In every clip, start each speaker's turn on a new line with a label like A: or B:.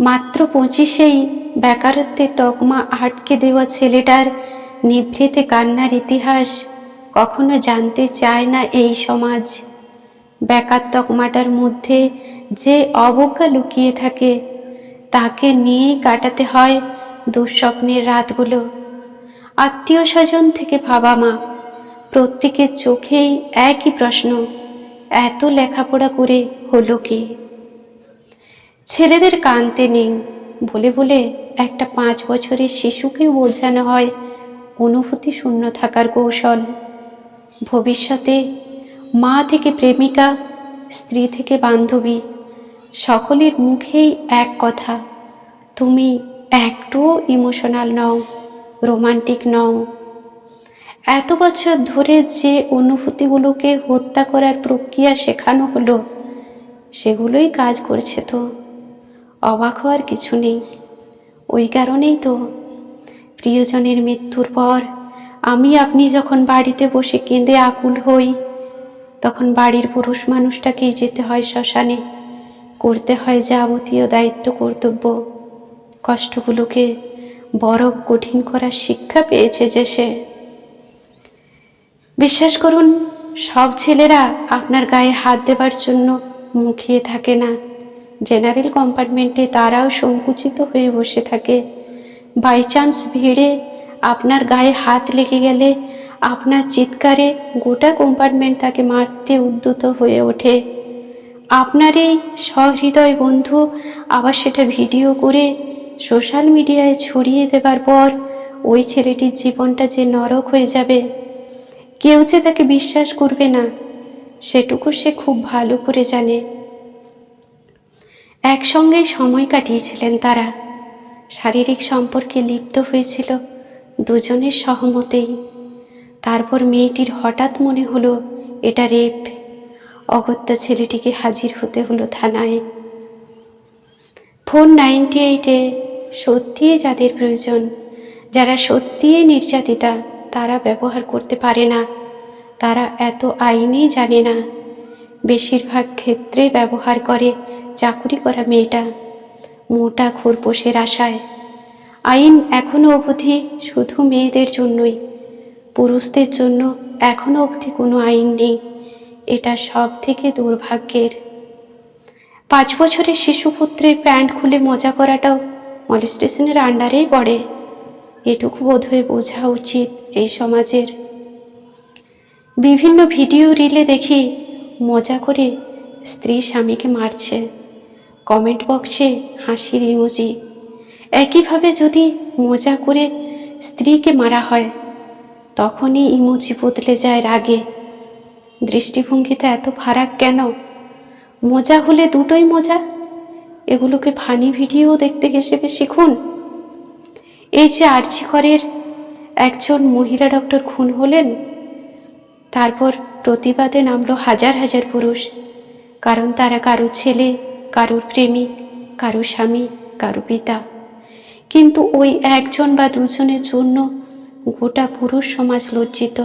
A: মাত্র 25-এই বেকারত্বের তকমা আটকে দেওয়া ছেলেটার নিভৃতে কান্নার ইতিহাস কখনো জানতে চায় না এই সমাজ। বেকার তকমাটার মধ্যে যে অবজ্ঞা লুকিয়ে থাকে তাকে নিয়েই কাটাতে হয় দুঃস্বপ্নের রাতগুলো। আত্মীয় স্বজন থেকে বাবা মা, প্রত্যেকের চোখেই একই প্রশ্ন, এত লেখাপড়া করে হলো কি? ছেলেদের কানতে নেই বলে বলে একটা 5 বছরের শিশুকেও বোঝানো হয় অনুভূতি শূন্য থাকার কৌশল। ভবিষ্যতে মা থেকে প্রেমিকা, স্ত্রী থেকে বান্ধবী, সকলের মুখেই এক কথা, তুমি একটুও ইমোশনাল নও, রোমান্টিক নও। এত বছর ধরে যে অনুভূতিগুলোকে হত্যা করার প্রক্রিয়া শেখানো হলো সেগুলোই কাজ করছে তো। অবাক হওয়ার কিছু নেই। ওই কারণেই তো প্রিয়জনের মৃত্যুর পর আমি আপনি যখন বাড়িতে বসে কেঁদে আকুল হই, তখন বাড়ির পুরুষ মানুষটাকেই যেতে হয় শ্মশানে, করতে হয় যাবতীয় দায়িত্ব কর্তব্য। কষ্টগুলোকে বরফ কঠিন করার শিক্ষা পেয়েছে যে সে। বিশ্বাস করুন, সব ছেলেরা আপনার গায়ে হাত দেবার জন্য মুখিয়ে থাকে না। জেনারেল কম্পার্টমেন্টে তারাও সংকুচিত হয়ে বসে থাকে। বাই চান্স ভিড়ে আপনার গায়ে হাত লেগে গেলে আপনার চিৎকারে গোটা কম্পার্টমেন্ট তাকে মারতে উদ্যত হয়ে ওঠে। আপনার এই সহৃদয় বন্ধু আবার সেটা ভিডিও করে সোশ্যাল মিডিয়ায় ছড়িয়ে দেবার পর ওই ছেলেটির জীবনটা যে নরক হয়ে যাবে, কেউ যে তাকে বিশ্বাস করবে না সেটুকু সে খুব ভালো করে জানে। একসঙ্গেই সময় কাটিয়েছিলেন তারা, শারীরিক সম্পর্কে লিপ্ত হয়েছিল দুজনের সহমতেই। তারপর মেয়েটির হঠাৎ মনে হলো এটা রেপ। অগত্যা ছেলেটিকে হাজির হতে হলো থানায়। ফোন 98-এ সত্যিই যাদের প্রয়োজন, যারা সত্যিই নির্যাতিতা, তারা ব্যবহার করতে পারে না। তারা এত আইনই জানে না। বেশিরভাগ ক্ষেত্রে ব্যবহার করে চাকুরি করা মেয়েটা, মোটা খোরপোশের আশায়। আইন এখনো অবধি শুধু মেয়েদের জন্যই, পুরুষদের জন্য এখনো অবধি কোনো আইন নেই। এটা সব থেকে দুর্ভাগ্যের। 5 বছরের শিশুপুত্রের প্যান্ট খুলে মজা করাটাও মলেস্টেশনের আন্ডারেই পড়ে। এটুকু বোধহয় বোঝা উচিত এই সমাজের। বিভিন্ন ভিডিও রিলে দেখি মজা করে স্ত্রী স্বামীকে মারছে, কমেন্ট বক্সে হাসির ইমোজি। একইভাবে যদি মজা করে স্ত্রীকে মারা হয় তখনই ইমোজি বদলে যায় রাগে। দৃষ্টিভঙ্গিতে এত ফারাক কেন? মজা হলে দুটোই মজা। এগুলোকে ফানি ভিডিও দেখতে হেসে শিখুন। এই যে আরজি করের একজন মহিলা ডক্টর খুন হলেন, তারপর প্রতিবাদে নামলো হাজার হাজার পুরুষ। কারণ তারা কারো ছেলে, কারোর প্রেমিক, কারো স্বামী, কারো পিতা। কিন্তু ওই একজন বা দুজনের জন্য গোটা পুরুষ সমাজ লজ্জিত।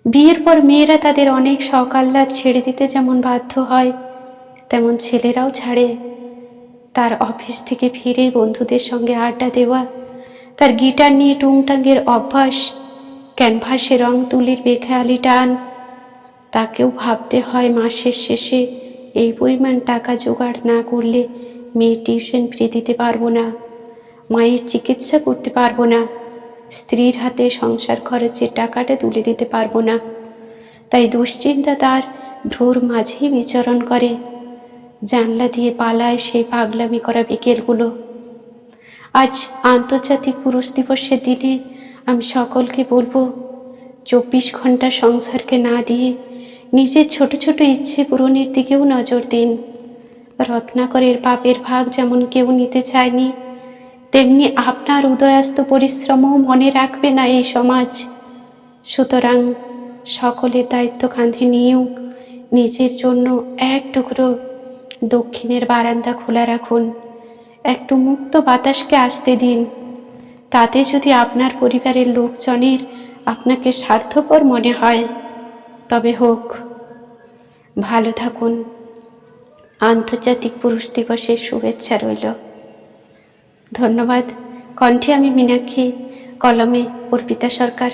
A: বিয়ের পর মেয়েরা তাদের অনেক শখ আহ্লাদ ছেড়ে দিতে যেমন বাধ্য হয়, তেমন ছেলেরাও ছাড়ে। তার অফিস থেকে ফিরে বন্ধুদের সঙ্গে আড্ডা দেওয়া, তার গিটার নিয়ে টুংটাঙের অভ্যাস, ক্যানভাসে রং তুলির বেখেয়ালি টান। তাকেও ভাবতে হয় মাসের শেষে এই পরিমাণ টাকা জোগাড় না করলে মেয়ের টিউশন ফি দিতে পারবো না, মায়ের চিকিৎসা করতে পারবো না, স্ত্রীর হাতে সংসার খরচের টাকাটা তুলে দিতে পারবো না। তাই দুশ্চিন্তা তার ভ্রুর মাঝেই বিচরণ করে। জানলা দিয়ে পালায় সেই পাগলামি করা বিকেলগুলো। আজ আন্তর্জাতিক পুরুষ দিবসের দিনে আমি সকলকে বলবো, 24 ঘন্টা সংসারকে না দিয়ে নিজের ছোট ছোট ইচ্ছে পূরণের দিকেও নজর দিন। রত্নাকরের পাপের ভাগ যেমন কেউ নিতে চায়নি, তেমনি আপনার উদয়াস্ত পরিশ্রমও মনে রাখবে না এই সমাজ। সুতরাং সকলের দায়িত্ব কাঁধে নিয়েও নিজের জন্য এক টুকরো দক্ষিণের বারান্দা খোলা রাখুন। একটু মুক্ত বাতাসকে আসতে দিন। তাতে যদি আপনার পরিবারের লোকজনের আপনাকে স্বার্থপর মনে হয় তবে হোক। ভালো থাকুন। আন্তর্জাতিক পুরুষ দিবসের শুভেচ্ছা রইল। ধন্যবাদ। কণ্ঠে আমি মীনাক্ষী, কলমে অর্পিতা সরকার।